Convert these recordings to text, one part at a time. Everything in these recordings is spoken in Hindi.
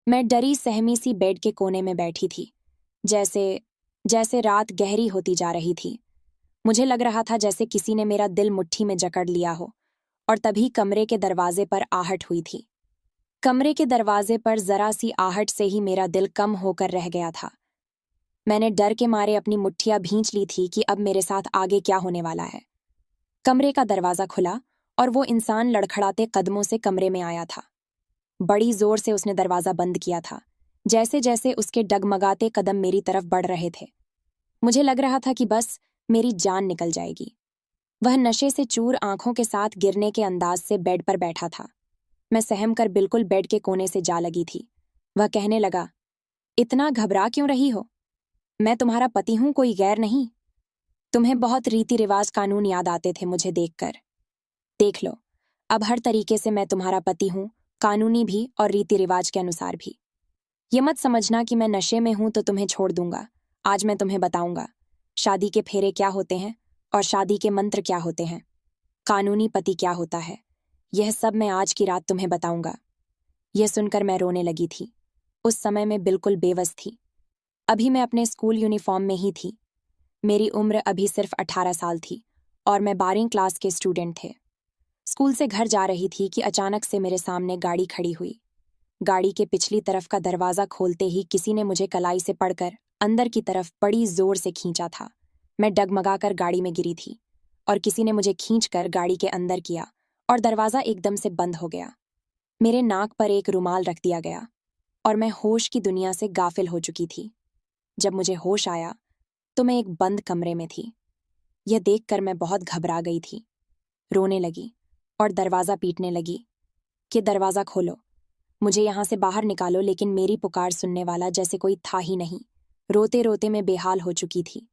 मैं डरी सहमी सी बेड के कोने में बैठी थी, जैसे जैसे रात गहरी होती जा रही थी। मुझे लग रहा था जैसे किसी ने मेरा दिल मुट्ठी में जकड़ लिया हो। और तभी कमरे के दरवाजे पर आहट हुई थी। कमरे के दरवाजे पर जरा सी आहट से ही मेरा दिल कम होकर रह गया था। मैंने डर के मारे अपनी मुट्ठियां भींच ली थी कि अब मेरे साथ आगे क्या होने वाला है। कमरे का दरवाजा खुला और वो इंसान लड़खड़ाते कदमों से कमरे में आया था। बड़ी जोर से उसने दरवाजा बंद किया था, जैसे जैसे उसके डगमगाते कदम मेरी तरफ बढ़ रहे थे। मुझे लग रहा था कि बस मेरी जान निकल जाएगी। वह नशे से चूर आंखों के साथ गिरने के अंदाज से बेड पर बैठा था। मैं सहम कर बिल्कुल बेड के कोने से जा लगी थी। वह कहने लगा, इतना घबरा क्यों रही हो? मैं तुम्हारा पति हूं, कोई गैर नहीं। तुम्हें बहुत रीति रिवाज कानून याद आते थे मुझे देखकर। देख लो, अब हर तरीके से मैं तुम्हारा पति हूं, कानूनी भी और रीति रिवाज के अनुसार भी। ये मत समझना कि मैं नशे में हूं तो तुम्हें छोड़ दूंगा। आज मैं तुम्हें बताऊंगा शादी के फेरे क्या होते हैं और शादी के मंत्र क्या होते हैं, कानूनी पति क्या होता है। यह सब मैं आज की रात तुम्हें बताऊंगा। यह सुनकर मैं रोने लगी थी। उस समय मैं बिल्कुल बेबस थी। अभी मैं अपने स्कूल यूनिफॉर्म में ही थी। मेरी उम्र अभी सिर्फ 18 साल थी और मैं 12वीं क्लास के स्टूडेंट थे। स्कूल से घर जा रही थी कि अचानक से मेरे सामने गाड़ी खड़ी हुई। गाड़ी के पिछली तरफ का दरवाजा खोलते ही किसी ने मुझे कलाई से पकड़कर अंदर की तरफ बड़ी जोर से खींचा था। मैं डगमगाकर गाड़ी में गिरी थी और किसी ने मुझे खींचकर गाड़ी के अंदर किया और दरवाजा एकदम से बंद हो गया। मेरे नाक पर एक रुमाल रख दिया गया और मैं होश की दुनिया से गाफिल हो चुकी थी। जब मुझे होश आया तो मैं एक बंद कमरे में थी। यह देखकर मैं बहुत घबरा गई थी, रोने लगी और दरवाजा पीटने लगी कि दरवाजा खोलो, मुझे यहां से बाहर निकालो। लेकिन मेरी पुकार सुनने वाला जैसे कोई था ही नहीं। रोते रोते मैं बेहाल हो चुकी थी।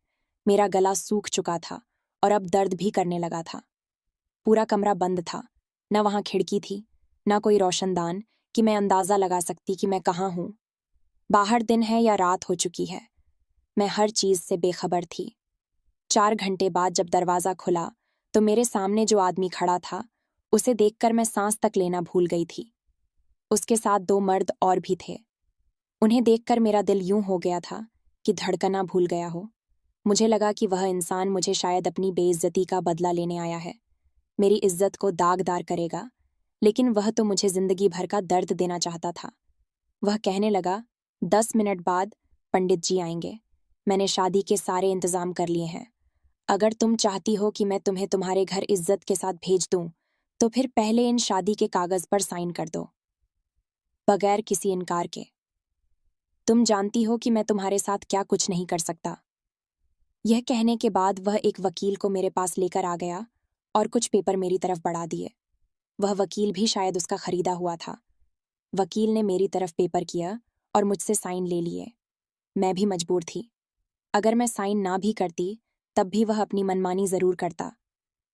मेरा गला सूख चुका था और अब दर्द भी करने लगा था। पूरा कमरा बंद था, न वहां खिड़की थी, न कोई रोशनदान कि मैं अंदाजा लगा सकती कि मैं कहाँ हूं। बाहर दिन है या रात हो चुकी है, मैं हर चीज से बेखबर थी। 4 घंटे बाद जब दरवाजा खुला तो मेरे सामने जो आदमी खड़ा था, उसे देखकर मैं सांस तक लेना भूल गई थी। उसके साथ 2 मर्द और भी थे। उन्हें देखकर मेरा दिल यूं हो गया था कि धड़कना भूल गया हो। मुझे लगा कि वह इंसान मुझे शायद अपनी बेइज्जती का बदला लेने आया है, मेरी इज्जत को दागदार करेगा। लेकिन वह तो मुझे जिंदगी भर का दर्द देना चाहता था। वह कहने लगा, 10 मिनट बाद पंडित जी आएंगे। मैंने शादी के सारे इंतजाम कर लिए हैं। अगर तुम चाहती हो कि मैं तुम्हें तुम्हारे घर इज्जत के साथ भेज दूं, तो फिर पहले इन शादी के कागज पर साइन कर दो, बगैर किसी इनकार के। तुम जानती हो कि मैं तुम्हारे साथ क्या कुछ नहीं कर सकता। यह कहने के बाद वह एक वकील को मेरे पास लेकर आ गया और कुछ पेपर मेरी तरफ बढ़ा दिए। वह वकील भी शायद उसका खरीदा हुआ था। वकील ने मेरी तरफ पेपर किया और मुझसे साइन ले लिए। मैं भी मजबूर थी। अगर मैं साइन ना भी करती तब भी वह अपनी मनमानी जरूर करता।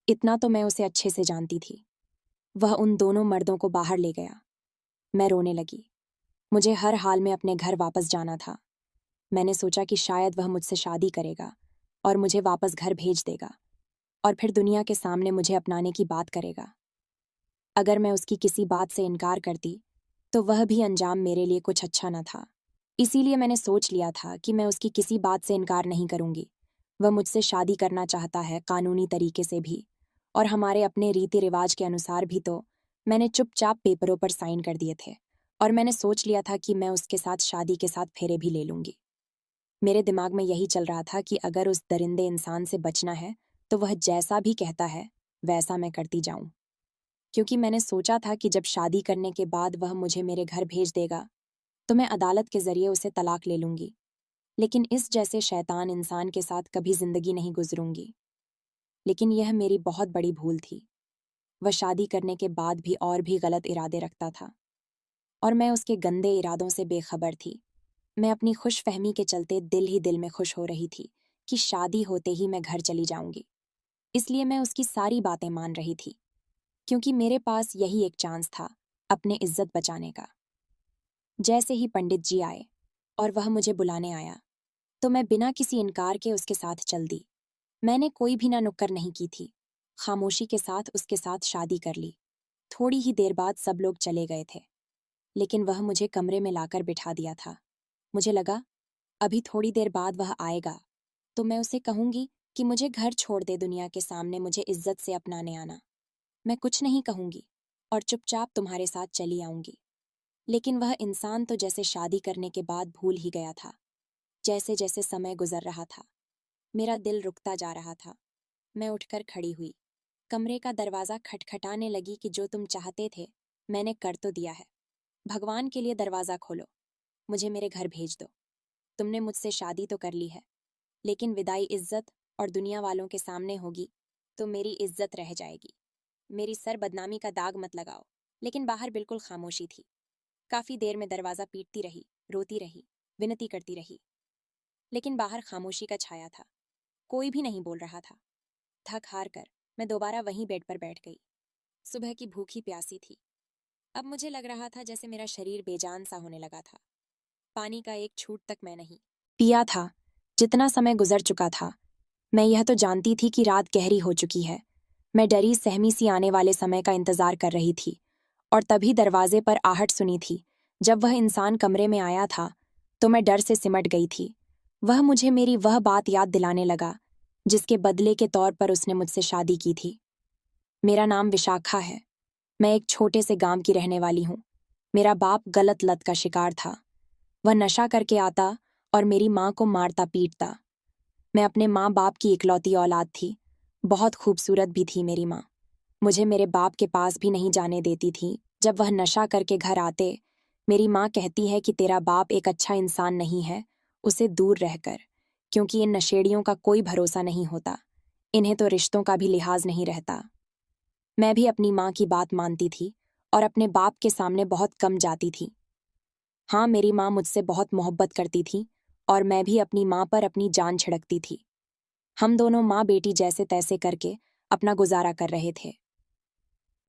इतना तो मैं उसे अच्छे से जानती थी। वह उन दोनों मर्दों को बाहर ले गया। मैं रोने लगी। मुझे हर हाल में अपने घर वापस जाना था। मैंने सोचा कि शायद वह मुझसे शादी करेगा और मुझे वापस घर भेज देगा और फिर दुनिया के सामने मुझे अपनाने की बात करेगा। अगर मैं उसकी किसी बात से इनकार करती तो वह भी अंजाम मेरे लिए कुछ अच्छा न था। इसीलिए मैंने सोच लिया था कि मैं उसकी किसी बात से इनकार नहीं करूंगी। वह मुझसे शादी करना चाहता है, कानूनी तरीके से भी और हमारे अपने रीति रिवाज के अनुसार भी। तो मैंने चुपचाप पेपरों पर साइन कर दिए थे और मैंने सोच लिया था कि मैं उसके साथ शादी के साथ फेरे भी ले लूंगी। मेरे दिमाग में यही चल रहा था कि अगर उस दरिंदे इंसान से बचना है तो वह जैसा भी कहता है वैसा मैं करती जाऊं। क्योंकि मैंने सोचा था कि जब शादी करने के बाद वह मुझे मेरे घर भेज देगा तो मैं अदालत के जरिए उसे तलाक ले लूंगी। लेकिन इस जैसे शैतान इंसान के साथ कभी जिंदगी नहीं गुजरूंगी। लेकिन यह मेरी बहुत बड़ी भूल थी। वह शादी करने के बाद भी और भी गलत इरादे रखता था और मैं उसके गंदे इरादों से बेखबर थी। मैं अपनी खुशफहमी के चलते दिल ही दिल में खुश हो रही थी कि शादी होते ही मैं घर चली जाऊंगी। इसलिए मैं उसकी सारी बातें मान रही थी, क्योंकि मेरे पास यही एक चांस था अपने इज्जत बचाने का। जैसे ही पंडित जी आए और वह मुझे बुलाने आया तो मैं बिना किसी इनकार के उसके साथ चल दी। मैंने कोई भी ना नुक्कर नहीं की थी। खामोशी के साथ उसके साथ शादी कर ली। थोड़ी ही देर बाद सब लोग चले गए थे। लेकिन वह मुझे कमरे में लाकर बिठा दिया था। मुझे लगा अभी थोड़ी देर बाद वह आएगा तो मैं उसे कहूंगी कि मुझे घर छोड़ दे, दुनिया के सामने मुझे इज्जत से अपनाने आना। मैं कुछ नहीं कहूंगी और चुपचाप तुम्हारे साथ चली आऊंगी। लेकिन वह इंसान तो जैसे शादी करने के बाद भूल ही गया था। जैसे जैसे समय गुजर रहा था मेरा दिल रुकता जा रहा था। मैं उठकर खड़ी हुई, कमरे का दरवाजा खटखटाने लगी कि जो तुम चाहते थे मैंने कर तो दिया है। भगवान के लिए दरवाजा खोलो, मुझे मेरे घर भेज दो। तुमने मुझसे शादी तो कर ली है, लेकिन विदाई इज्जत और दुनिया वालों के सामने होगी तो मेरी इज्जत रह जाएगी। मेरी सर बदनामी का दाग मत लगाओ। लेकिन बाहर बिल्कुल खामोशी थी। काफी देर में दरवाजा पीटती रही, रोती रही, विनती करती रही, लेकिन बाहर खामोशी का छाया था। कोई भी नहीं बोल रहा था। थक हार कर मैं दोबारा वहीं बेड पर बैठ गई। सुबह की भूखी प्यासी थी। अब मुझे लग रहा था जैसे मेरा शरीर बेजान सा होने लगा था। पानी का एक छूट तक मैं नहीं पिया था। जितना समय गुजर चुका था, मैं यह तो जानती थी कि रात गहरी हो चुकी है। मैं डरी सहमी सी आने वाले समय का इंतजार कर रही थी और तभी दरवाजे पर आहट सुनी थी। जब वह इंसान कमरे में आया था तो मैं डर से सिमट गई थी। वह मुझे मेरी वह बात याद दिलाने लगा जिसके बदले के तौर पर उसने मुझसे शादी की थी। मेरा नाम विशाखा है। मैं एक छोटे से गांव की रहने वाली हूँ। मेरा बाप गलत लत का शिकार था। वह नशा करके आता और मेरी माँ को मारता पीटता। मैं अपने माँ बाप की इकलौती औलाद थी। बहुत खूबसूरत भी थी मेरी माँ। मुझे मेरे बाप के पास भी नहीं जाने देती थी। जब वह नशा करके घर आते, मेरी माँ कहती है कि तेरा बाप एक अच्छा इंसान नहीं है, उसे दूर रहकर, क्योंकि इन नशेड़ियों का कोई भरोसा नहीं होता। इन्हें तो रिश्तों का भी लिहाज नहीं रहता। मैं भी अपनी माँ की बात मानती थी और अपने बाप के सामने बहुत कम जाती थी। हाँ, मेरी माँ मुझसे बहुत मोहब्बत करती थी और मैं भी अपनी माँ पर अपनी जान छिड़कती थी। हम दोनों माँ बेटी जैसे तैसे करके अपना गुजारा कर रहे थे।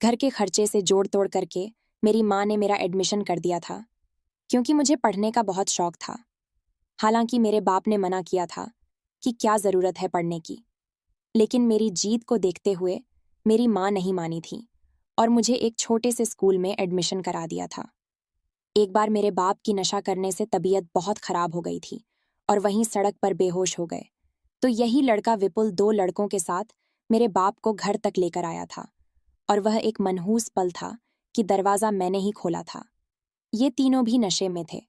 घर के खर्चे से जोड़ तोड़ करके मेरी माँ ने मेरा एडमिशन कर दिया था, क्योंकि मुझे पढ़ने का बहुत शौक था। हालांकि मेरे बाप ने मना किया था कि क्या ज़रूरत है पढ़ने की, लेकिन मेरी जीत को देखते हुए मेरी माँ नहीं मानी थी और मुझे एक छोटे से स्कूल में एडमिशन करा दिया था। एक बार मेरे बाप की नशा करने से तबीयत बहुत खराब हो गई थी और वहीं सड़क पर बेहोश हो गए। तो यही लड़का विपुल 2 लड़कों के साथ मेरे बाप को घर तक लेकर आया था और वह एक मनहूस पल था कि दरवाज़ा मैंने ही खोला था। ये तीनों भी नशे में थे,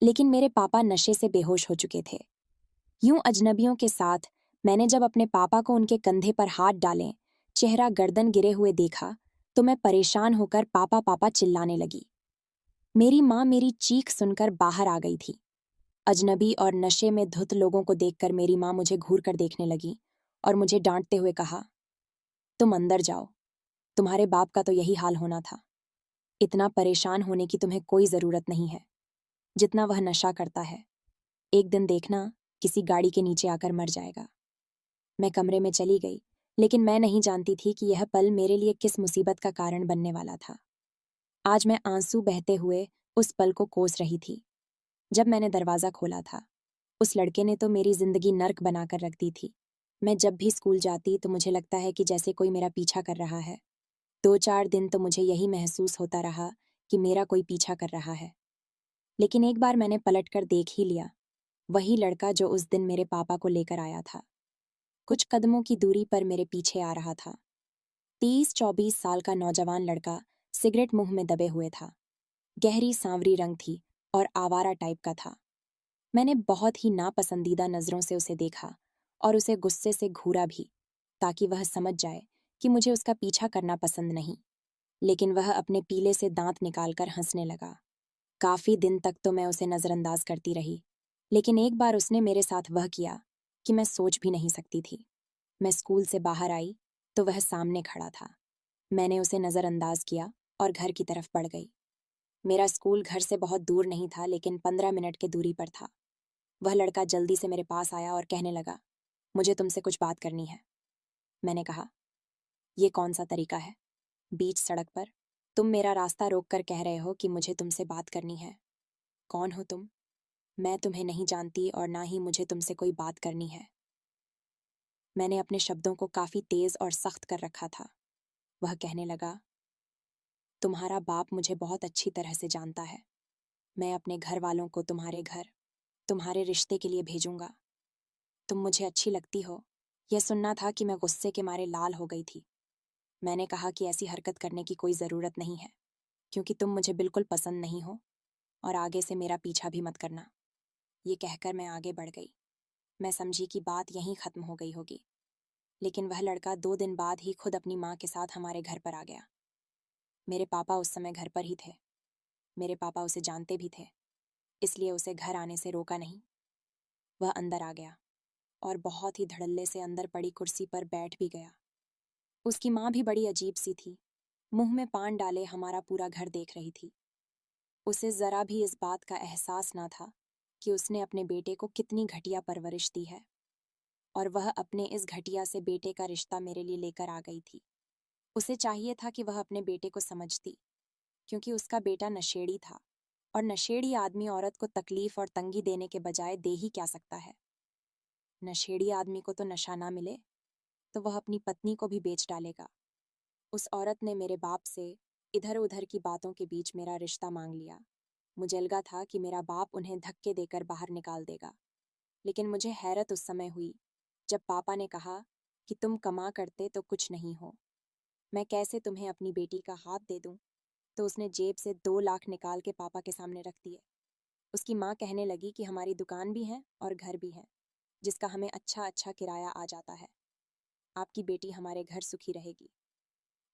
लेकिन मेरे पापा नशे से बेहोश हो चुके थे। यूं अजनबियों के साथ मैंने जब अपने पापा को उनके कंधे पर हाथ डाले, चेहरा गर्दन गिरे हुए देखा, तो मैं परेशान होकर पापा पापा चिल्लाने लगी। मेरी माँ मेरी चीख सुनकर बाहर आ गई थी। अजनबी और नशे में धुत लोगों को देखकर मेरी माँ मुझे घूर कर देखने लगी और मुझे डांटते हुए कहा, तुम अंदर जाओ, तुम्हारे बाप का तो यही हाल होना था। इतना परेशान होने की तुम्हें कोई जरूरत नहीं है, जितना वह नशा करता है। एक दिन देखना, किसी गाड़ी के नीचे आकर मर जाएगा। मैं कमरे में चली गई, लेकिन मैं नहीं जानती थी कि यह पल मेरे लिए किस मुसीबत का कारण बनने वाला था। आज मैं आंसू बहते हुए उस पल को कोस रही थी जब मैंने दरवाजा खोला था। उस लड़के ने तो मेरी जिंदगी नर्क बनाकर रख दी थी। मैं जब भी स्कूल जाती तो मुझे लगता है कि जैसे कोई मेरा पीछा कर रहा है। 2-4 दिन तो मुझे यही महसूस होता रहा कि मेरा कोई पीछा कर रहा है। लेकिन एक बार मैंने पलटकर देख ही लिया, वही लड़का जो उस दिन मेरे पापा को लेकर आया था, कुछ कदमों की दूरी पर मेरे पीछे आ रहा था। 30-24 साल का नौजवान लड़का सिगरेट मुंह में दबे हुए था। गहरी सांवरी रंग थी और आवारा टाइप का था। मैंने बहुत ही नापसंदीदा नजरों से उसे देखा और उसे गुस्से से घूरा भी, ताकि वह समझ जाए कि मुझे उसका पीछा करना पसंद नहीं। लेकिन वह अपने पीले से दांत निकालकर हंसने लगा। काफी दिन तक तो मैं उसे नजरअंदाज करती रही, लेकिन एक बार उसने मेरे साथ वह किया कि मैं सोच भी नहीं सकती थी। मैं स्कूल से बाहर आई तो वह सामने खड़ा था। मैंने उसे नजरअंदाज किया और घर की तरफ बढ़ गई। मेरा स्कूल घर से बहुत दूर नहीं था, लेकिन 15 मिनट की दूरी पर था। वह लड़का जल्दी से मेरे पास आया और कहने लगा, मुझे तुमसे कुछ बात करनी है। मैंने कहा, ये कौन सा तरीका है? बीच सड़क पर तुम मेरा रास्ता रोक कर कह रहे हो कि मुझे तुमसे बात करनी है। कौन हो तुम? मैं तुम्हें नहीं जानती और ना ही मुझे तुमसे कोई बात करनी है। मैंने अपने शब्दों को काफी तेज और सख्त कर रखा था। वह कहने लगा, तुम्हारा बाप मुझे बहुत अच्छी तरह से जानता है। मैं अपने घर वालों को तुम्हारे घर, तुम्हारे रिश्ते के लिए भेजूंगा। तुम मुझे अच्छी लगती हो। यह सुनना था कि मैं गुस्से के मारे लाल हो गई थी। मैंने कहा कि ऐसी हरकत करने की कोई ज़रूरत नहीं है, क्योंकि तुम मुझे बिल्कुल पसंद नहीं हो और आगे से मेरा पीछा भी मत करना। ये कहकर मैं आगे बढ़ गई। मैं समझी कि बात यहीं ख़त्म हो गई होगी, लेकिन वह लड़का 2 दिन बाद ही खुद अपनी माँ के साथ हमारे घर पर आ गया। मेरे पापा उस समय घर पर ही थे। मेरे पापा उसे जानते भी थे, इसलिए उसे घर आने से रोका नहीं। वह अंदर आ गया और बहुत ही धड़ल्ले से अंदर पड़ी कुर्सी पर बैठ भी गया। उसकी माँ भी बड़ी अजीब सी थी, मुंह में पान डाले हमारा पूरा घर देख रही थी। उसे जरा भी इस बात का एहसास ना था कि उसने अपने बेटे को कितनी घटिया परवरिश दी है, और वह अपने इस घटिया से बेटे का रिश्ता मेरे लिए लेकर आ गई थी। उसे चाहिए था कि वह अपने बेटे को समझती, क्योंकि उसका बेटा नशेड़ी था, और नशेड़ी आदमी औरत को तकलीफ और तंगी देने के बजाय दे ही क्या सकता है। नशेड़ी आदमी को तो नशा ना मिले तो वह अपनी पत्नी को भी बेच डालेगा। उस औरत ने मेरे बाप से इधर उधर की बातों के बीच मेरा रिश्ता मांग लिया। मुझे लगा था कि मेरा बाप उन्हें धक्के देकर बाहर निकाल देगा, लेकिन मुझे हैरत उस समय हुई जब पापा ने कहा कि तुम कमा करते तो कुछ नहीं हो, मैं कैसे तुम्हें अपनी बेटी का हाथ दे दूं। तो उसने जेब से 2 लाख निकाल के पापा के सामने रख दिए। उसकी माँ कहने लगी कि हमारी दुकान भी है और घर भी है, जिसका हमें अच्छा अच्छा किराया आ जाता है। आपकी बेटी हमारे घर सुखी रहेगी।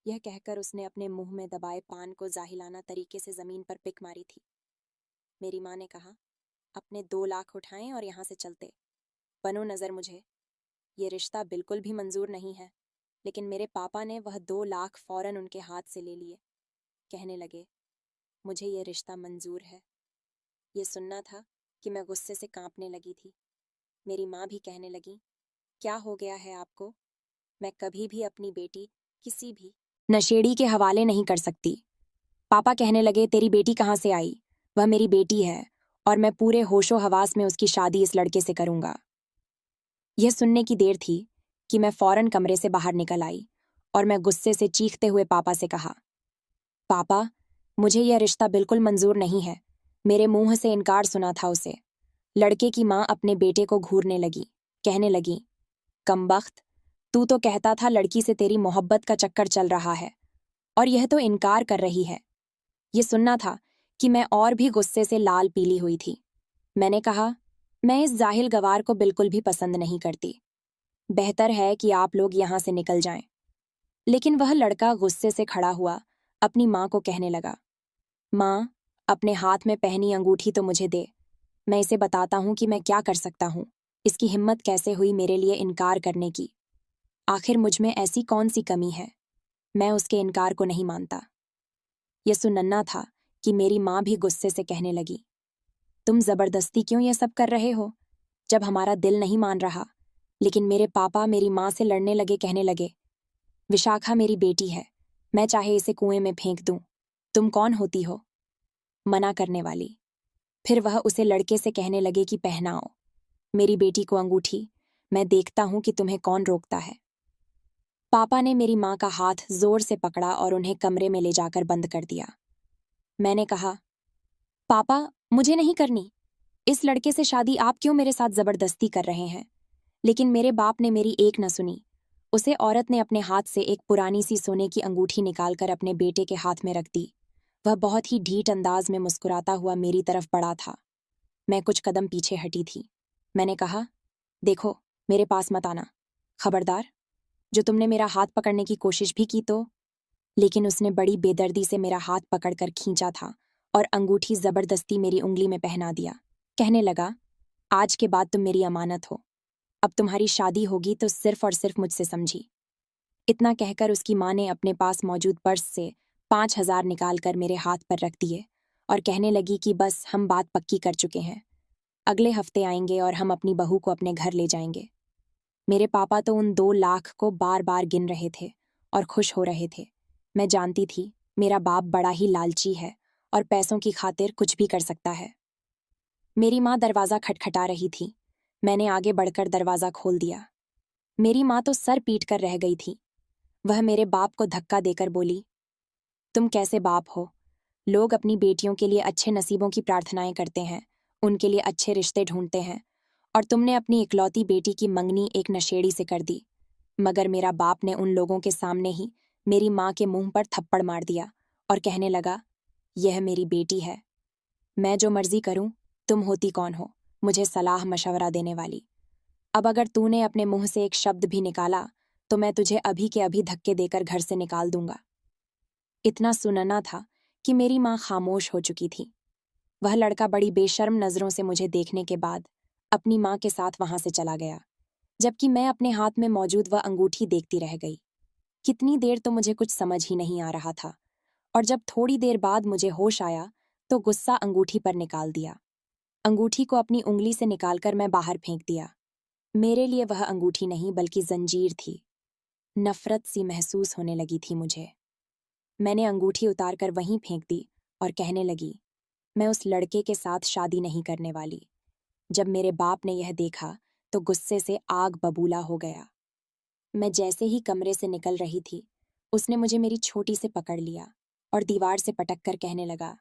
यह कहकर उसने अपने मुंह में दबाए पान को जाहिलाना तरीके से जमीन पर पिक मारी थी। मेरी माँ ने कहा, अपने 2 लाख उठाएं और यहाँ से चलते। बनो नजर मुझे, ये रिश्ता बिल्कुल भी मंजूर नहीं है। लेकिन मेरे पापा ने वह 2 लाख फौरन उनके हाथ से ले लिए। कहने लगे, मुझे ये रिश्ता मंजूर है। ये सुनना था कि मैं गुस्से से कांपने लगी थी। मेरी माँ भी कहने लगी, क्या हो गया है आपको? मैं कभी भी अपनी बेटी किसी भी नशेड़ी के हवाले नहीं कर सकती। पापा कहने लगे, तेरी बेटी कहाँ से आई? वह मेरी बेटी है और मैं पूरे होशो हवास में उसकी शादी इस लड़के से करूंगा। यह सुनने की देर थी कि मैं फौरन कमरे से बाहर निकल आई और मैं गुस्से से चीखते हुए पापा से कहा, पापा, मुझे यह रिश्ता बिल्कुल मंजूर नहीं है। मेरे मुंह से इनकार सुना था उसे। लड़के की माँ अपने बेटे को घूरने लगी, कहने लगी, कमबख्त, तू तो कहता था लड़की से तेरी मोहब्बत का चक्कर चल रहा है, और यह तो इनकार कर रही है। ये सुनना था कि मैं और भी गुस्से से लाल पीली हुई थी। मैंने कहा, मैं इस जाहिल गवार को बिल्कुल भी पसंद नहीं करती। बेहतर है कि आप लोग यहाँ से निकल जाएं। लेकिन वह लड़का गुस्से से खड़ा हुआ अपनी माँ को कहने लगा, माँ, अपने हाथ में पहनी अंगूठी तो मुझे दे। मैं इसे बताता हूँ कि मैं क्या कर सकता हूँ। इसकी हिम्मत कैसे हुई मेरे लिए इनकार करने की? आखिर मुझ में ऐसी कौन सी कमी है? मैं उसके इनकार को नहीं मानता। यह सुनना था कि मेरी माँ भी गुस्से से कहने लगी, तुम जबरदस्ती क्यों यह सब कर रहे हो, जब हमारा दिल नहीं मान रहा? लेकिन मेरे पापा मेरी माँ से लड़ने लगे, कहने लगे, विशाखा मेरी बेटी है, मैं चाहे इसे कुएं में फेंक दूं। तुम कौन होती हो मना करने वाली? फिर वह उसे लड़के से कहने लगे कि पहनाओ मेरी बेटी को अंगूठी, मैं देखता हूं कि तुम्हें कौन रोकता है। पापा ने मेरी माँ का हाथ जोर से पकड़ा और उन्हें कमरे में ले जाकर बंद कर दिया। मैंने कहा, पापा, मुझे नहीं करनी। इस लड़के से शादी आप क्यों मेरे साथ जबरदस्ती कर रहे हैं? लेकिन मेरे बाप ने मेरी एक न सुनी। उसे औरत ने अपने हाथ से एक पुरानी सी सोने की अंगूठी निकालकर अपने बेटे के हाथ में रख दी। वह बहुत ही ढीठ अंदाज में मुस्कुराता हुआ मेरी तरफ बढ़ा था। मैं कुछ कदम पीछे हटी थी। मैंने कहा, देखो, मेरे पास मत आना, खबरदार। जो तुमने मेरा हाथ पकड़ने की कोशिश भी की तो। लेकिन उसने बड़ी बेदर्दी से मेरा हाथ पकड़कर खींचा था और अंगूठी जबरदस्ती मेरी उंगली में पहना दिया। कहने लगा, आज के बाद तुम मेरी अमानत हो। अब तुम्हारी शादी होगी तो सिर्फ और सिर्फ मुझसे समझी। इतना कहकर उसकी माँ ने अपने पास मौजूद पर्स से 5,000 निकालकर मेरे हाथ पर रख दिए और कहने लगी कि बस हम बात पक्की कर चुके हैं। अगले हफ्ते आएंगे और हम अपनी बहू को अपने घर ले जाएंगे। मेरे पापा तो उन 2 लाख को बार बार गिन रहे थे और खुश हो रहे थे। मैं जानती थी मेरा बाप बड़ा ही लालची है और पैसों की खातिर कुछ भी कर सकता है। मेरी माँ दरवाज़ा खटखटा रही थी। मैंने आगे बढ़कर दरवाज़ा खोल दिया। मेरी माँ तो सर पीट कर रह गई थी। वह मेरे बाप को धक्का देकर बोली, तुम कैसे बाप हो? लोग अपनी बेटियों के लिए अच्छे नसीबों की प्रार्थनाएं करते हैं, उनके लिए अच्छे रिश्ते ढूंढते हैं, और तुमने अपनी इकलौती बेटी की मंगनी एक नशेड़ी से कर दी। मगर मेरा बाप ने उन लोगों के सामने ही मेरी माँ के मुंह पर थप्पड़ मार दिया और कहने लगा, यह मेरी बेटी है, मैं जो मर्जी करूं, तुम होती कौन हो मुझे सलाह मशवरा देने वाली? अब अगर तूने अपने मुंह से एक शब्द भी निकाला तो मैं तुझे अभी के अभी धक्के देकर घर से निकाल दूंगा। इतना सुनना था कि मेरी माँ खामोश हो चुकी थी। वह लड़का बड़ी बेशर्म नजरों से मुझे देखने के बाद अपनी माँ के साथ वहां से चला गया, जबकि मैं अपने हाथ में मौजूद वह अंगूठी देखती रह गई। कितनी देर तो मुझे कुछ समझ ही नहीं आ रहा था, और जब थोड़ी देर बाद मुझे होश आया तो गुस्सा अंगूठी पर निकाल दिया। अंगूठी को अपनी उंगली से निकालकर मैं बाहर फेंक दिया। मेरे लिए वह अंगूठी नहीं बल्कि जंजीर थी। नफरत सी महसूस होने लगी थी मुझे। मैंने अंगूठी उतारकर वहीं फेंक दी और कहने लगी, मैं उस लड़के के साथ शादी नहीं करने वाली। जब मेरे बाप ने यह देखा तो गुस्से से आग बबूला हो गया। मैं जैसे ही कमरे से निकल रही थी, उसने मुझे मेरी छोटी से पकड़ लिया और दीवार से पटक कर कहने लगा,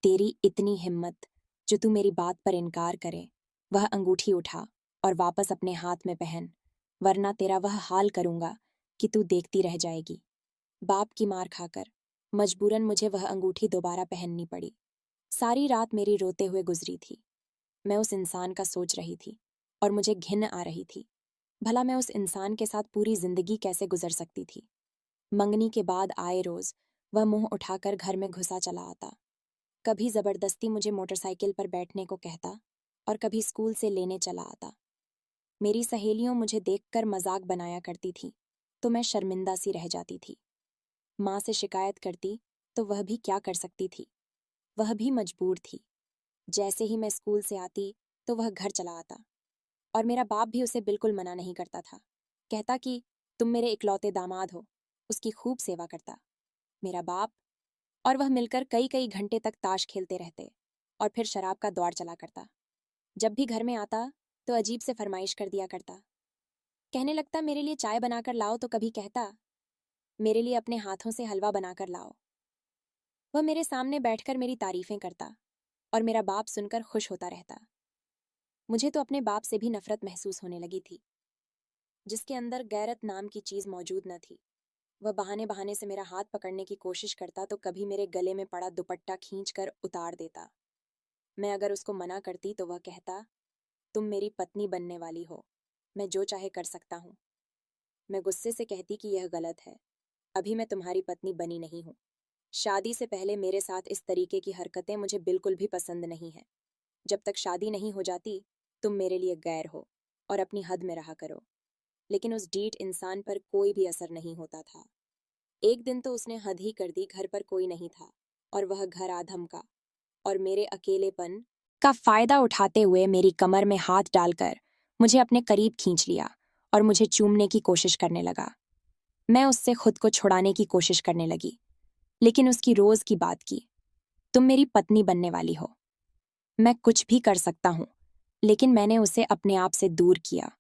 तेरी इतनी हिम्मत जो तू मेरी बात पर इनकार करे, वह अंगूठी उठा और वापस अपने हाथ में पहन, वरना तेरा वह हाल करूंगा कि तू देखती रह जाएगी। बाप की मार खाकर मजबूरन मुझे वह अंगूठी दोबारा पहननी पड़ी। सारी रात मेरी रोते हुए गुजरी थी। मैं उस इंसान का सोच रही थी और मुझे घिन आ रही थी। भला मैं उस इंसान के साथ पूरी जिंदगी कैसे गुजर सकती थी? मंगनी के बाद आए रोज वह मुंह उठाकर घर में घुसा चला आता। कभी जबरदस्ती मुझे मोटरसाइकिल पर बैठने को कहता और कभी स्कूल से लेने चला आता। मेरी सहेलियों मुझे देखकर मजाक बनाया करती थी तो मैं शर्मिंदा सी रह जाती थी। माँ से शिकायत करती तो वह भी क्या कर सकती थी, वह भी मजबूर थी। जैसे ही मैं स्कूल से आती तो वह घर चला आता, और मेरा बाप भी उसे बिल्कुल मना नहीं करता था। कहता कि तुम मेरे इकलौते दामाद हो, उसकी खूब सेवा करता। मेरा बाप और वह मिलकर कई कई घंटे तक ताश खेलते रहते और फिर शराब का दौर चला करता। जब भी घर में आता तो अजीब से फरमाइश कर दिया करता। कहने लगता मेरे लिए चाय बनाकर लाओ, तो कभी कहता मेरे लिए अपने हाथों से हलवा बनाकर लाओ। वह मेरे सामने बैठकर मेरी तारीफें करता और मेरा बाप सुनकर खुश होता रहता। मुझे तो अपने बाप से भी नफरत महसूस होने लगी थी, जिसके अंदर गैरत नाम की चीज मौजूद न थी। वह बहाने बहाने से मेरा हाथ पकड़ने की कोशिश करता तो कभी मेरे गले में पड़ा दुपट्टा खींचकर उतार देता। मैं अगर उसको मना करती तो वह कहता, तुम मेरी पत्नी बनने वाली हो, मैं जो चाहे कर सकता हूँ। मैं गुस्से से कहती कि यह गलत है, अभी मैं तुम्हारी पत्नी बनी नहीं हूँ। शादी से पहले मेरे साथ इस तरीके की हरकतें मुझे बिल्कुल भी पसंद नहीं है। जब तक शादी नहीं हो जाती तुम मेरे लिए गैर हो और अपनी हद में रहा करो। लेकिन उस ढीठ इंसान पर कोई भी असर नहीं होता था। एक दिन तो उसने हद ही कर दी, घर पर कोई नहीं था और वह घर आधम का, और मेरे अकेलेपन का फायदा उठाते हुए मेरी कमर में हाथ डालकर मुझे अपने करीब खींच लिया और मुझे चूमने की कोशिश करने लगा। मैं उससे खुद को छुड़ाने की कोशिश करने लगी, लेकिन उसकी रोज की बात की, तुम मेरी पत्नी बनने वाली हो, मैं कुछ भी कर सकता हूं। लेकिन मैंने उसे अपने आप से दूर किया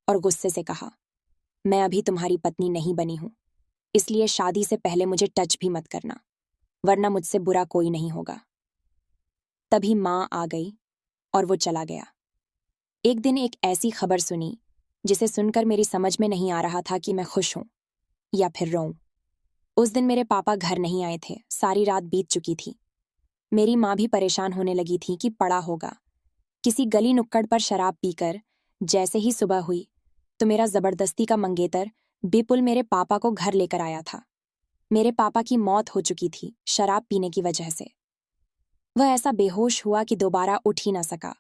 और गुस्से से कहा, मैं अभी तुम्हारी पत्नी नहीं बनी हूं, इसलिए शादी से पहले मुझे टच भी मत करना, वरना मुझसे बुरा कोई नहीं होगा। तभी माँ आ गई और वो चला गया। एक दिन एक ऐसी खबर सुनी जिसे सुनकर मेरी समझ में नहीं आ रहा था कि मैं खुश हूं या फिर रोऊं। उस दिन मेरे पापा घर नहीं आए थे, सारी रात बीत चुकी थी। मेरी माँ भी परेशान होने लगी थी कि पड़ा होगा। किसी गली नुक्कड़ पर शराब पीकर जैसे ही सुबह हुई तो मेरा जबरदस्ती का मंगेतर विपुल मेरे पापा को घर लेकर आया था। मेरे पापा की मौत हो चुकी थी शराब पीने की वजह से। वह ऐसा बेहोश हुआ कि दोबारा उठ ही ना सका,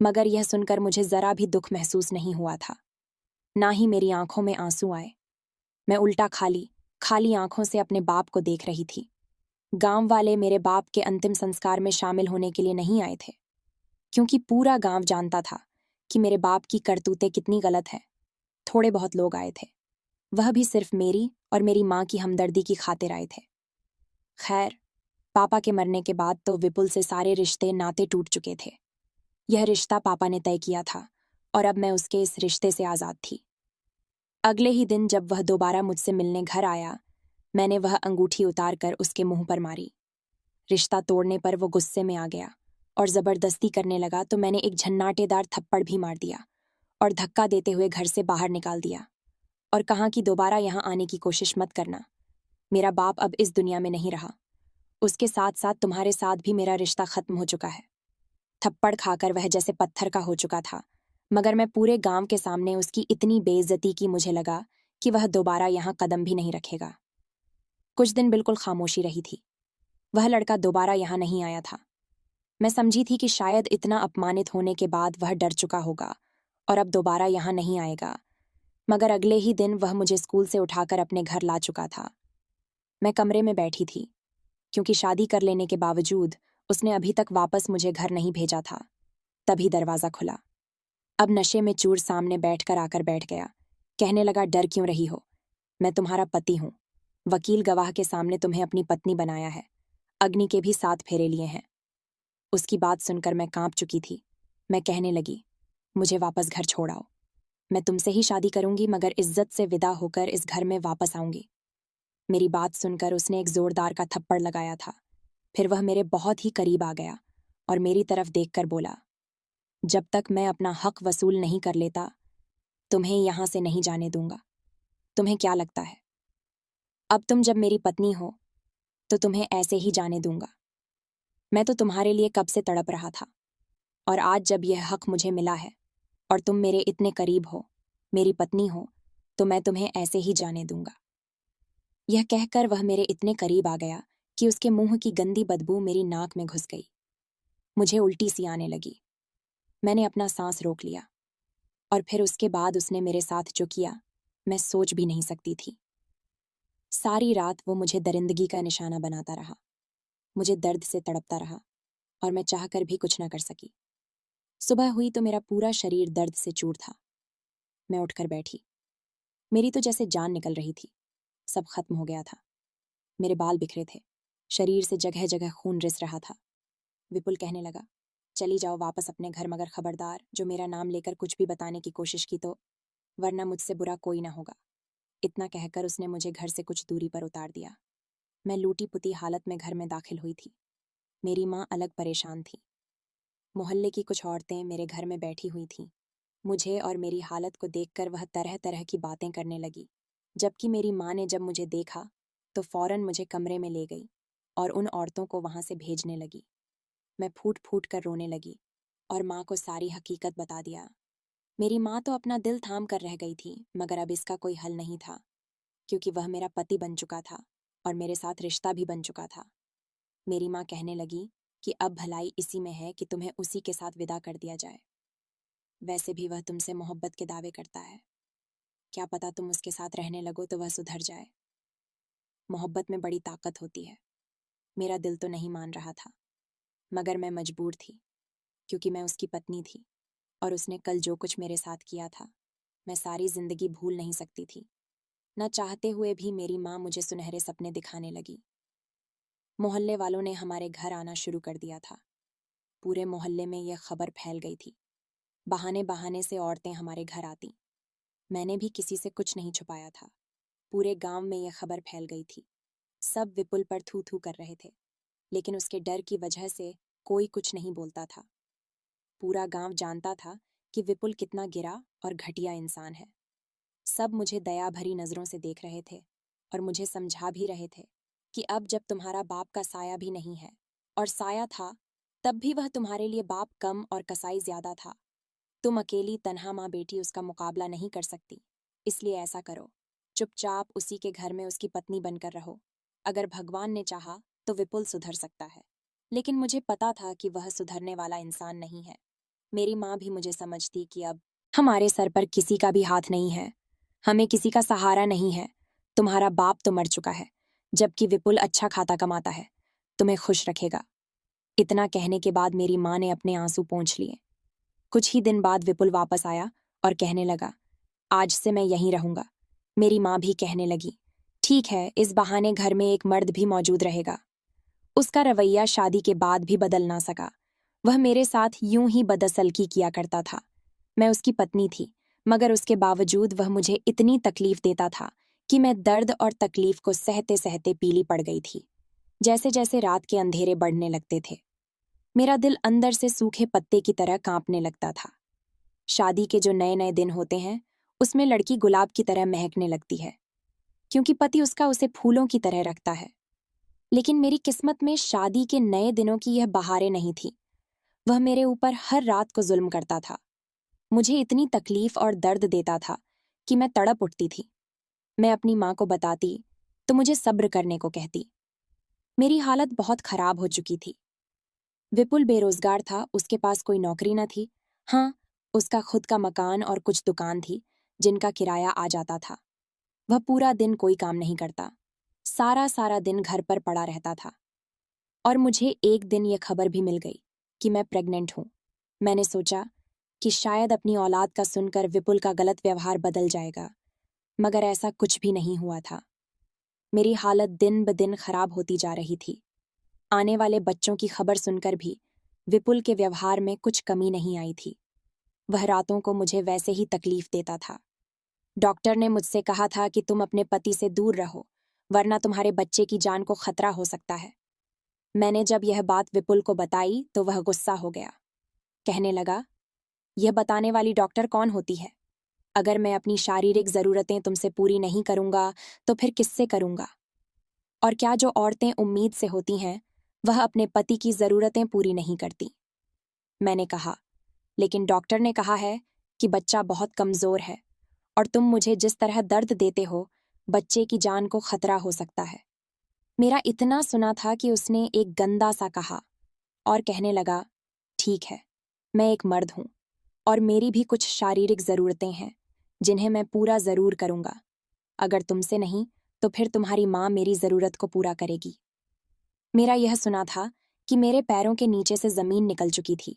मगर यह सुनकर मुझे जरा भी दुख महसूस नहीं हुआ था, ना ही मेरी आंखों में आंसू आए। मैं उल्टा खाली खाली आंखों से अपने बाप को देख रही थी। गांव वाले मेरे बाप के अंतिम संस्कार में शामिल होने के लिए नहीं आए थे, क्योंकि पूरा गांव जानता था कि मेरे बाप की करतूतें कितनी गलत है। थोड़े बहुत लोग आए थे, वह भी सिर्फ मेरी और मेरी माँ की हमदर्दी की खातिर आए थे। खैर, पापा के मरने के बाद तो विपुल से सारे रिश्ते नाते टूट चुके थे। यह रिश्ता पापा ने तय किया था और अब मैं उसके इस रिश्ते से आजाद थी। अगले ही दिन जब वह दोबारा मुझसे मिलने घर आया मैंने वह अंगूठी उतार कर उसके मुंह पर मारी। रिश्ता तोड़ने पर वो गुस्से में आ गया और जबरदस्ती करने लगा तो मैंने एक झन्नाटेदार थप्पड़ भी मार दिया और धक्का देते हुए घर से बाहर निकाल दिया और कहा कि दोबारा यहाँ आने की कोशिश मत करना। मेरा बाप अब इस दुनिया में नहीं रहा, उसके साथ साथ तुम्हारे साथ भी मेरा रिश्ता खत्म हो चुका है। थप्पड़ खाकर वह जैसे पत्थर का हो चुका था, मगर मैं पूरे गांव के सामने उसकी इतनी बेइज्जती की मुझे लगा कि वह दोबारा यहाँ कदम भी नहीं रखेगा। कुछ दिन बिल्कुल खामोशी रही थी। वह लड़का दोबारा यहाँ नहीं आया था। मैं समझी थी कि शायद इतना अपमानित होने के बाद वह डर चुका होगा और अब दोबारा यहाँ नहीं आएगा, मगर अगले ही दिन वह मुझे स्कूल से उठाकर अपने घर ला चुका था। मैं कमरे में बैठी थी, क्योंकि शादी कर लेने के बावजूद उसने अभी तक वापस मुझे घर नहीं भेजा था। तभी दरवाज़ा खुला। अब नशे में चूर सामने बैठकर आकर बैठ गया। कहने लगा, डर क्यों रही हो? मैं तुम्हारा पति हूँ। वकील गवाह के सामने तुम्हें अपनी पत्नी बनाया है। अग्नि के भी 7 फेरे लिए हैं। उसकी बात सुनकर मैं कांप चुकी थी। मैं कहने लगी, मुझे वापस घर छोड़ आओ। मैं तुमसे ही शादी करूंगी, मगर इज्जत से विदा होकर इस घर में वापस आऊंगी। मेरी बात सुनकर उसने एक जोरदार का थप्पड़ लगाया था। फिर वह मेरे बहुत ही करीब आ गया और मेरी तरफ देखकर बोला, जब तक मैं अपना हक वसूल नहीं कर लेता तुम्हें यहां से नहीं जाने दूंगा। तुम्हें क्या लगता है, अब तुम जब मेरी पत्नी हो तो तुम्हें ऐसे ही जाने दूंगा? मैं तो तुम्हारे लिए कब से तड़प रहा था, और आज जब यह हक मुझे मिला है और तुम मेरे इतने करीब हो, मेरी पत्नी हो, तो मैं तुम्हें ऐसे ही जाने दूंगा। यह कहकर वह मेरे इतने करीब आ गया कि उसके मुंह की गंदी बदबू मेरी नाक में घुस गई। मुझे उल्टी सी आने लगी। मैंने अपना सांस रोक लिया और फिर उसके बाद उसने मेरे साथ जो किया, मैं सोच भी नहीं सकती थी। सारी रात वो मुझे दरिंदगी का निशाना बनाता रहा, मुझे दर्द से तड़पता रहा और मैं चाहकर भी कुछ न कर सकी। सुबह हुई तो मेरा पूरा शरीर दर्द से चूर था। मैं उठकर बैठी। मेरी तो जैसे जान निकल रही थी। सब खत्म हो गया था। मेरे बाल बिखरे थे, शरीर से जगह जगह खून रिस रहा था। विपुल कहने लगा, चली जाओ वापस अपने घर, मगर खबरदार जो मेरा नाम लेकर कुछ भी बताने की कोशिश की तो, वरना मुझसे बुरा कोई ना होगा। इतना कहकर उसने मुझे घर से कुछ दूरी पर उतार दिया। मैं लूटी पुती हालत में घर में दाखिल हुई थी। मेरी माँ अलग परेशान थी। मोहल्ले की कुछ औरतें मेरे घर में बैठी हुई थीं। मुझे और मेरी हालत को देखकर वह तरह तरह की बातें करने लगी, जबकि मेरी माँ ने जब मुझे देखा तो फौरन मुझे कमरे में ले गई और उन औरतों को वहां से भेजने लगी। मैं फूट फूट कर रोने लगी और माँ को सारी हकीकत बता दिया। मेरी माँ तो अपना दिल थाम कर रह गई थी, मगर अब इसका कोई हल नहीं था, क्योंकि वह मेरा पति बन चुका था और मेरे साथ रिश्ता भी बन चुका था। मेरी माँ कहने लगी कि अब भलाई इसी में है कि तुम्हें उसी के साथ विदा कर दिया जाए। वैसे भी वह तुमसे मोहब्बत के दावे करता है, क्या पता तुम उसके साथ रहने लगो तो वह सुधर जाए। मोहब्बत में बड़ी ताकत होती है। मेरा दिल तो नहीं मान रहा था, मगर मैं मजबूर थी, क्योंकि मैं उसकी पत्नी थी और उसने कल जो कुछ मेरे साथ किया था, मैं सारी जिंदगी भूल नहीं सकती थी। न चाहते हुए भी मेरी माँ मुझे सुनहरे सपने दिखाने लगी। मोहल्ले वालों ने हमारे घर आना शुरू कर दिया था। पूरे मोहल्ले में यह खबर फैल गई थी। बहाने बहाने से औरतें हमारे घर आती। मैंने भी किसी से कुछ नहीं छुपाया था। पूरे गांव में यह खबर फैल गई थी। सब विपुल पर थू थू कर रहे थे, लेकिन उसके डर की वजह से कोई कुछ नहीं बोलता था। पूरा गांव जानता था कि विपुल कितना गिरा और घटिया इंसान है। सब मुझे दया भरी नजरों से देख रहे थे और मुझे समझा भी रहे थे कि अब जब तुम्हारा बाप का साया भी नहीं है, और साया था तब भी वह तुम्हारे लिए बाप कम और कसाई ज्यादा था। तुम अकेली तन्हा माँ बेटी उसका मुकाबला नहीं कर सकती। इसलिए ऐसा करो, चुपचाप उसी के घर में उसकी पत्नी बनकर रहो। अगर भगवान ने चाहा तो विपुल सुधर सकता है, लेकिन मुझे पता था कि वह सुधरने वाला इंसान नहीं है। मेरी माँ भी मुझे समझती कि अब हमारे सर पर किसी का भी हाथ नहीं है, हमें किसी का सहारा नहीं है। तुम्हारा बाप तो मर चुका है, जबकि विपुल अच्छा खाता कमाता है, तुम्हें खुश रखेगा। इतना कहने के बाद मेरी माँ ने अपने आंसू पोंछ लिए। कुछ ही दिन बाद विपुल वापस आया और कहने लगा, आज से मैं यहीं रहूंगा। मेरी माँ भी कहने लगी, ठीक है, इस बहाने घर में एक मर्द भी मौजूद रहेगा। उसका रवैया शादी के बाद भी बदल ना सका। वह मेरे साथ यूं ही बदसलकी किया करता था। मैं उसकी पत्नी थी, मगर उसके बावजूद वह मुझे इतनी तकलीफ देता था कि मैं दर्द और तकलीफ को सहते सहते पीली पड़ गई थी। जैसे जैसे रात के अंधेरे बढ़ने लगते थे, मेरा दिल अंदर से सूखे पत्ते की तरह कांपने लगता था। शादी के जो नए नए दिन होते हैं, उसमें लड़की गुलाब की तरह महकने लगती है, क्योंकि पति उसका उसे फूलों की तरह रखता है। लेकिन मेरी किस्मत में शादी के नए दिनों की यह बहारें नहीं थी। वह मेरे ऊपर हर रात को जुल्म करता था। मुझे इतनी तकलीफ और दर्द देता था कि मैं तड़प उठती थी। मैं अपनी माँ को बताती तो मुझे सब्र करने को कहती। मेरी हालत बहुत खराब हो चुकी थी। विपुल बेरोजगार था, उसके पास कोई नौकरी न थी। हाँ, उसका खुद का मकान और कुछ दुकान थी जिनका किराया आ जाता था। वह पूरा दिन कोई काम नहीं करता, सारा सारा दिन घर पर पड़ा रहता था। और मुझे एक दिन यह खबर भी मिल गई कि मैं प्रेग्नेंट हूं। मैंने सोचा कि शायद अपनी औलाद का सुनकर विपुल का गलत व्यवहार बदल जाएगा, मगर ऐसा कुछ भी नहीं हुआ था। मेरी हालत दिन ब दिन खराब होती जा रही थी। आने वाले बच्चों की खबर सुनकर भी विपुल के व्यवहार में कुछ कमी नहीं आई थी। वह रातों को मुझे वैसे ही तकलीफ देता था। डॉक्टर ने मुझसे कहा था कि तुम अपने पति से दूर रहो, वरना तुम्हारे बच्चे की जान को खतरा हो सकता है। मैंने जब यह बात विपुल को बताई तो वह गुस्सा हो गया। कहने लगा, यह बताने वाली डॉक्टर कौन होती है? अगर मैं अपनी शारीरिक जरूरतें तुमसे पूरी नहीं करूंगा तो फिर किससे करूंगा? और क्या जो औरतें उम्मीद से होती हैं, वह अपने पति की जरूरतें पूरी नहीं करती? मैंने कहा, लेकिन डॉक्टर ने कहा है कि बच्चा बहुत कमजोर है और तुम मुझे जिस तरह दर्द देते हो, बच्चे की जान को खतरा हो सकता है। मेरा इतना सुना था कि उसने एक गंदा सा कहा और कहने लगा, ठीक है, मैं एक मर्द हूं और मेरी भी कुछ शारीरिक जरूरतें हैं जिन्हें मैं पूरा जरूर करूंगा। अगर तुमसे नहीं तो फिर तुम्हारी माँ मेरी जरूरत को पूरा करेगी। मेरा यह सुना था कि मेरे पैरों के नीचे से जमीन निकल चुकी थी।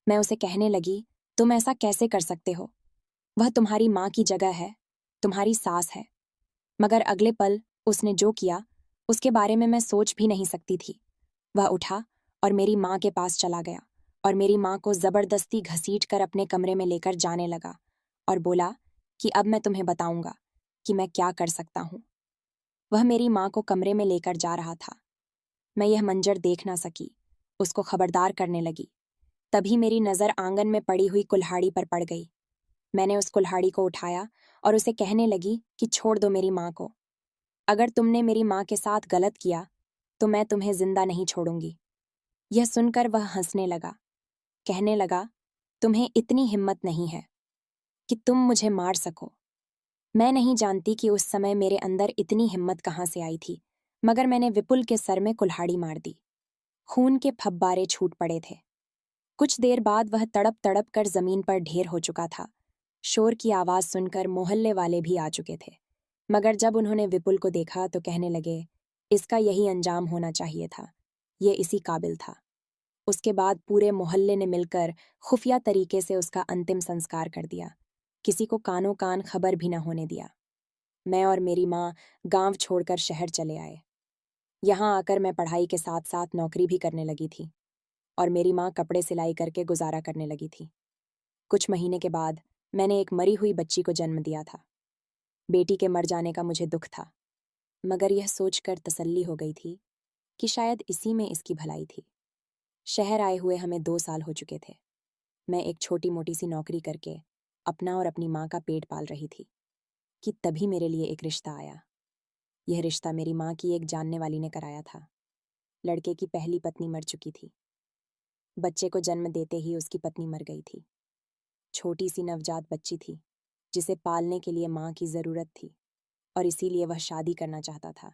मैं उसे कहने लगी, तुम ऐसा कैसे कर सकते हो? वह तुम्हारी माँ की जगह है, तुम्हारी सास है। मगर अगले पल उसने जो किया उसके बारे में मैं सोच भी नहीं सकती थी। वह उठा और मेरी माँ के पास चला गया और मेरी माँ को जबरदस्ती घसीट कर अपने कमरे में लेकर जाने लगा और बोला कि अब मैं तुम्हें बताऊंगा कि मैं क्या कर सकता हूँ। वह मेरी माँ को कमरे में लेकर जा रहा था। मैं यह मंजर देख ना सकी, उसको खबरदार करने लगी। तभी मेरी नज़र आंगन में पड़ी हुई कुल्हाड़ी पर पड़ गई। मैंने उस कुल्हाड़ी को उठाया और उसे कहने लगी कि छोड़ दो मेरी माँ को। अगर तुमने मेरी माँ के साथ गलत किया तो मैं तुम्हें जिंदा नहीं छोड़ूंगी। यह सुनकर वह हंसने लगा। कहने लगा, तुम्हें इतनी हिम्मत नहीं है कि तुम मुझे मार सको। मैं नहीं जानती कि उस समय मेरे अंदर इतनी हिम्मत कहाँ से आई थी, मगर मैंने विपुल के सर में कुल्हाड़ी मार दी। खून के फब्बारे छूट पड़े थे। कुछ देर बाद वह तड़प तड़प कर जमीन पर ढेर हो चुका था। शोर की आवाज सुनकर मोहल्ले वाले भी आ चुके थे, मगर जब उन्होंने विपुल को देखा तो कहने लगे, इसका यही अंजाम होना चाहिए था, ये इसी काबिल था। उसके बाद पूरे मोहल्ले ने मिलकर खुफिया तरीके से उसका अंतिम संस्कार कर दिया। किसी को कानों कान खबर भी न होने दिया। मैं और मेरी माँ गांव छोड़कर शहर चले आए। यहाँ आकर मैं पढ़ाई के साथ साथ नौकरी भी करने लगी थी और मेरी माँ कपड़े सिलाई करके गुजारा करने लगी थी। कुछ महीने के बाद मैंने एक मरी हुई बच्ची को जन्म दिया था। बेटी के मर जाने का मुझे दुख था, मगर यह सोचकर तसल्ली हो गई थी कि शायद इसी में इसकी भलाई थी। शहर आए हुए हमें 2 साल हो चुके थे। मैं एक छोटी मोटी सी नौकरी करके अपना और अपनी माँ का पेट पाल रही थी कि तभी मेरे लिए एक रिश्ता आया। यह रिश्ता मेरी माँ की एक जानने वाली ने कराया था। लड़के की पहली पत्नी मर चुकी थी। बच्चे को जन्म देते ही उसकी पत्नी मर गई थी। छोटी सी नवजात बच्ची थी जिसे पालने के लिए माँ की जरूरत थी और इसीलिए वह शादी करना चाहता था।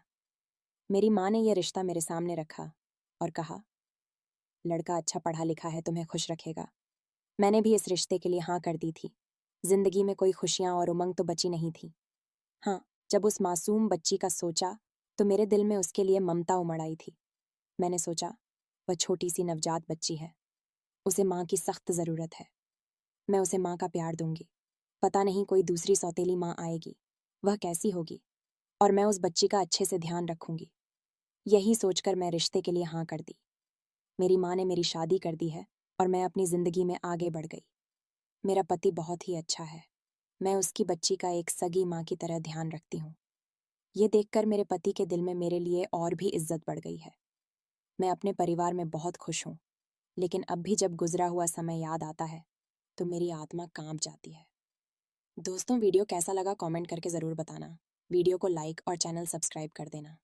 मेरी माँ ने यह रिश्ता मेरे सामने रखा और कहा, लड़का अच्छा पढ़ा लिखा है, तुम्हें खुश रखेगा। मैंने भी इस रिश्ते के लिए हाँ कर दी थी। जिंदगी में कोई खुशियां और उमंग तो बची नहीं थी। हाँ, जब उस मासूम बच्ची का सोचा तो मेरे दिल में उसके लिए ममता उमड़ आई थी। मैंने सोचा, वह छोटी सी नवजात बच्ची है, उसे माँ की सख्त जरूरत है। मैं उसे माँ का प्यार दूंगी। पता नहीं कोई दूसरी सौतेली माँ आएगी, वह कैसी होगी, और मैं उस बच्ची का अच्छे से ध्यान रखूंगी। यही सोचकर मैं रिश्ते के लिए हाँ कर दी। मेरी माँ ने मेरी शादी कर दी है और मैं अपनी जिंदगी में आगे बढ़ गई। मेरा पति बहुत ही अच्छा है। मैं उसकी बच्ची का एक सगी माँ की तरह ध्यान रखती हूँ। ये देखकर मेरे पति के दिल में मेरे लिए और भी इज्जत बढ़ गई है। मैं अपने परिवार में बहुत खुश हूँ, लेकिन अब भी जब गुजरा हुआ समय याद आता है तो मेरी आत्मा कांप जाती है। दोस्तों, वीडियो कैसा लगा कमेंट करके ज़रूर बताना। वीडियो को लाइक और चैनल सब्सक्राइब कर देना।